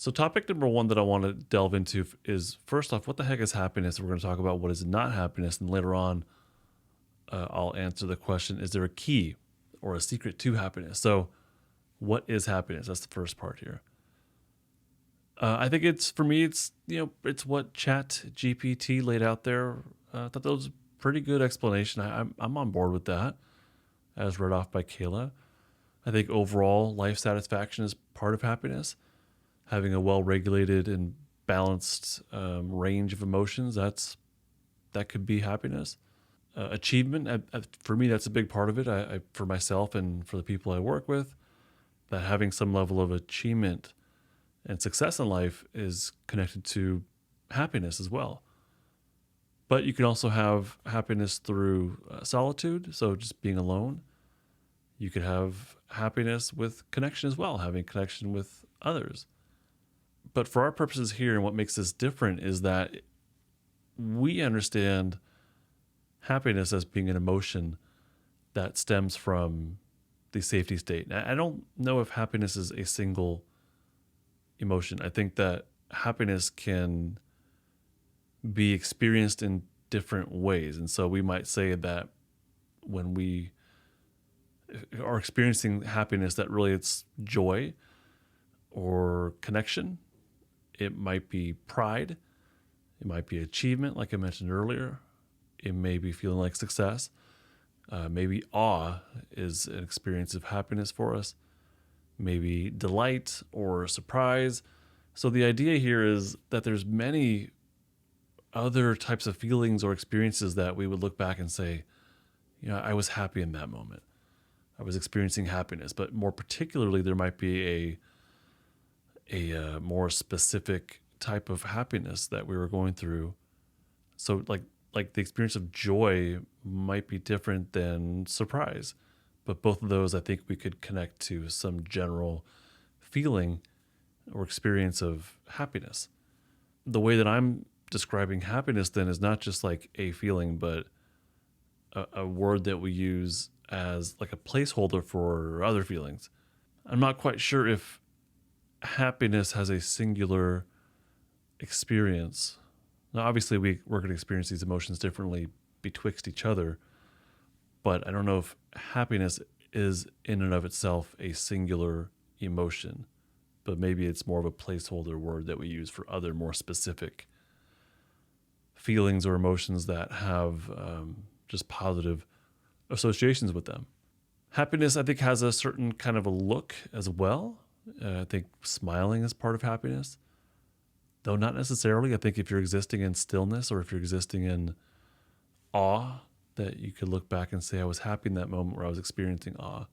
So, topic number one that I want to delve into is first off, what the heck is happiness? We're going to talk about what is not happiness. And later on, I'll answer the question, is there a key or a secret to happiness? So, what is happiness? That's the first part here. I think for me, it's what Chat GPT laid out there. I thought that was a pretty good explanation. I'm on board with that, as read off by Kayla. I think overall life satisfaction is part of happiness. Having a well-regulated and balanced range of emotions, that could be happiness. Achievement, for me, that's a big part of it. For myself and for the people I work with, that having some level of achievement and success in life is connected to happiness as well. But you can also have happiness through solitude, so just being alone. You could have happiness with connection as well, having connection with others. But for our purposes here, and what makes this different is that we understand happiness as being an emotion that stems from the safety state. I don't know if happiness is a single emotion. I think that happiness can be experienced in different ways. And so we might say that when we are experiencing happiness, that really it's joy or connection. It might be pride. It might be achievement, like I mentioned earlier. It may be feeling like success. Maybe awe is an experience of happiness for us. Maybe delight or surprise. So the idea here is that there's many other types of feelings or experiences that we would look back and say, I was happy in that moment. I was experiencing happiness. But more particularly, there might be a more specific type of happiness that we were going through. So like the experience of joy might be different than surprise. But both of those, I think we could connect to some general feeling or experience of happiness. The way that I'm describing happiness then is not just like a feeling, but a word that we use as like a placeholder for other feelings. I'm not quite sure if happiness has a singular experience. Now, obviously, we're going to experience these emotions differently betwixt each other, but I don't know if happiness is in and of itself a singular emotion, but maybe it's more of a placeholder word that we use for other more specific feelings or emotions that have just positive associations with them. Happiness, I think, has a certain kind of a look as well. I think smiling is part of happiness, though not necessarily. I think if you're existing in stillness or if you're existing in awe, that you could look back and say, I was happy in that moment where I was experiencing awe.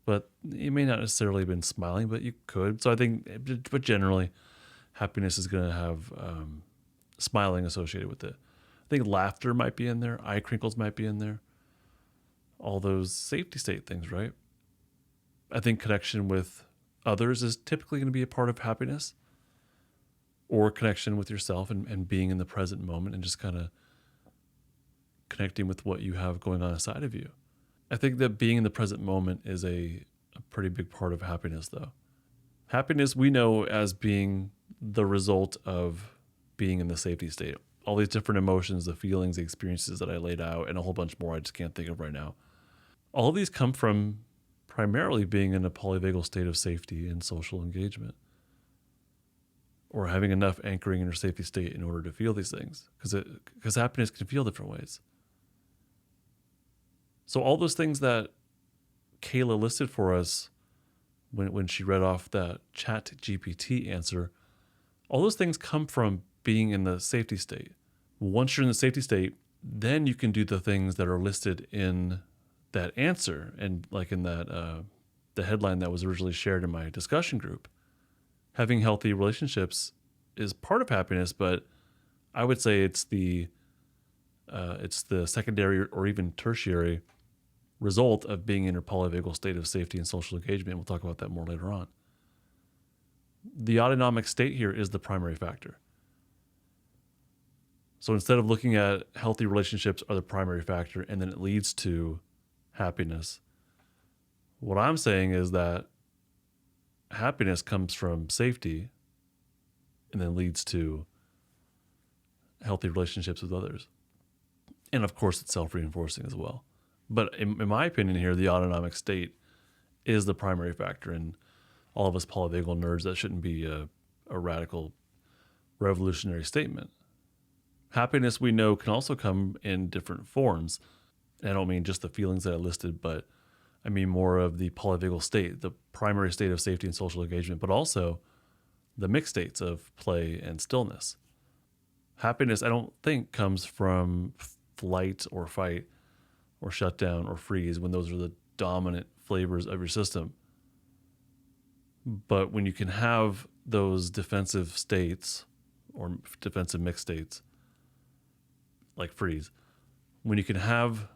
But you may not necessarily have been smiling, but you could. So I think, but generally, happiness is going to have smiling associated with it. I think laughter might be in there. Eye crinkles might be in there. All those safety state things, right? I think connection with others is typically going to be a part of happiness, or connection with yourself and being in the present moment and just kind of connecting with what you have going on inside of you. I think that being in the present moment is a pretty big part of happiness, though. Happiness we know as being the result of being in the safety state. All these different emotions, the feelings, the experiences that I laid out, and a whole bunch more I just can't think of right now. All of these come from primarily being in a polyvagal state of safety and social engagement, or having enough anchoring in your safety state in order to feel these things, because happiness can feel different ways. So all those things that Kayla listed for us when she read off that Chat GPT answer, all those things come from being in the safety state. Once you're in the safety state, then you can do the things that are listed in that answer, and like in that the headline that was originally shared in my discussion group. Having healthy relationships is part of happiness, but I would say it's the secondary or even tertiary result of being in a polyvagal state of safety and social engagement. We'll talk about that more later on. The autonomic state here is the primary factor. So instead of looking at healthy relationships are the primary factor and then it leads to happiness, what I'm saying is that happiness comes from safety and then leads to healthy relationships with others. And of course, it's self-reinforcing as well. But in my opinion here, the autonomic state is the primary factor. And all of us polyvagal nerds, that shouldn't be a radical, revolutionary statement. Happiness, we know, can also come in different forms. And I don't mean just the feelings that I listed, but I mean more of the polyvagal state, the primary state of safety and social engagement, but also the mixed states of play and stillness. Happiness, I don't think, comes from flight or fight or shutdown or freeze when those are the dominant flavors of your system. But when you can have those defensive states or defensive mixed states, like freeze, when you can have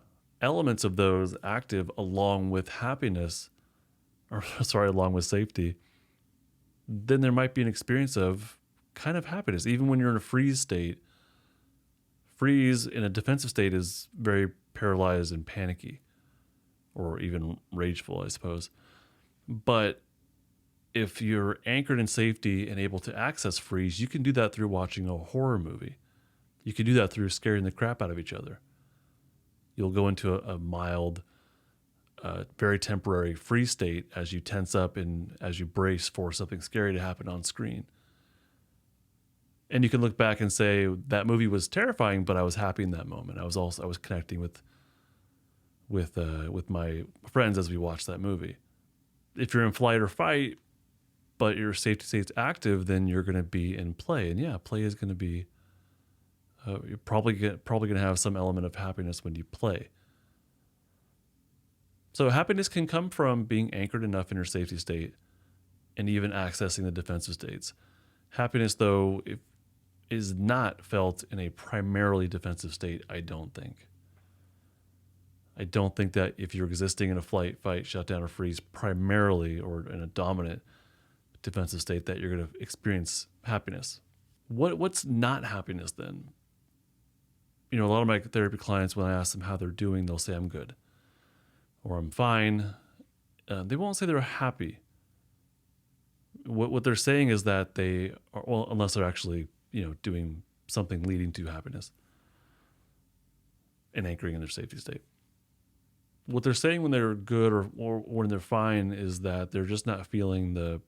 elements of those active along with happiness, along with safety, then there might be an experience of kind of happiness. Even when you're in a freeze state, freeze in a defensive state is very paralyzed and panicky, or even rageful, I suppose. But if you're anchored in safety and able to access freeze, you can do that through watching a horror movie. You can do that through scaring the crap out of each other. You'll go into a mild, very temporary freeze state as you tense up and as you brace for something scary to happen on screen. And you can look back and say, that movie was terrifying, but I was happy in that moment. I was connecting with my friends as we watched that movie. If you're in flight or fight, but your safety state's active, then you're going to be in play. And yeah, play is going to be, you're probably going to have some element of happiness when you play. So happiness can come from being anchored enough in your safety state and even accessing the defensive states. Happiness, though, is not felt in a primarily defensive state, I don't think. I don't think that if you're existing in a flight, fight, shutdown, or freeze primarily or in a dominant defensive state that you're going to experience happiness. What's not happiness then? A lot of my therapy clients, when I ask them how they're doing, they'll say, I'm good, or I'm fine. They won't say they're happy. What they're saying is that they are, well, unless they're actually, doing something leading to happiness and anchoring in their safety state. What they're saying when they're good or when they're fine is that they're just not feeling the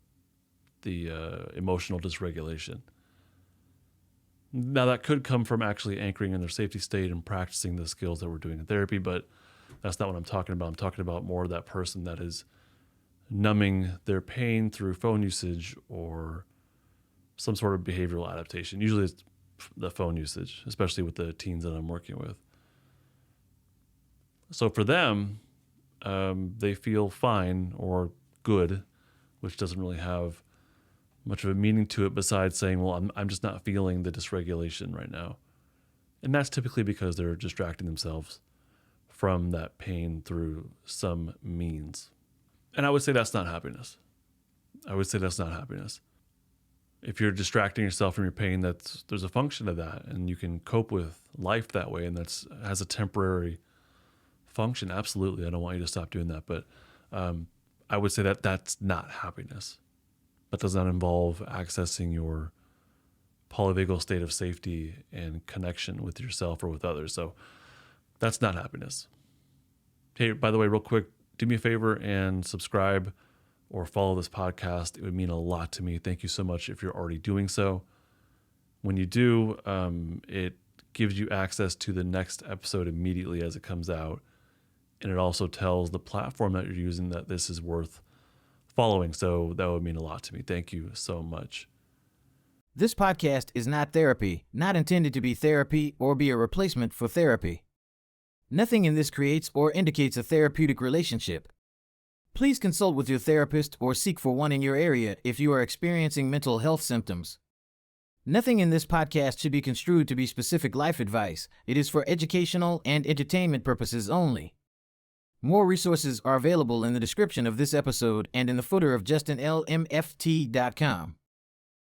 emotional dysregulation. Now, that could come from actually anchoring in their safety state and practicing the skills that we're doing in therapy, but that's not what I'm talking about. I'm talking about more of that person that is numbing their pain through phone usage or some sort of behavioral adaptation. Usually it's the phone usage, especially with the teens that I'm working with. So for them, they feel fine or good, which doesn't really have much of a meaning to it besides saying, well, I'm just not feeling the dysregulation right now. And that's typically because they're distracting themselves from that pain through some means. And I would say that's not happiness. If you're distracting yourself from your pain, there's a function of that, and you can cope with life that way, and that has a temporary function. Absolutely, I don't want you to stop doing that, but I would say that that's not happiness. That does not involve accessing your polyvagal state of safety and connection with yourself or with others. So that's not happiness. Hey, by the way, real quick, do me a favor and subscribe or follow this podcast. It would mean a lot to me. Thank you so much if you're already doing so. When you do, it gives you access to the next episode immediately as it comes out. And it also tells the platform that you're using that this is worth following. So that would mean a lot to me. Thank you so much. This podcast is not therapy, not intended to be therapy or be a replacement for therapy. Nothing in this creates or indicates a therapeutic relationship. Please consult with your therapist or seek for one in your area if you are experiencing mental health symptoms. Nothing in this podcast should be construed to be specific life advice. It is for educational and entertainment purposes only. More resources are available in the description of this episode and in the footer of justinlmft.com.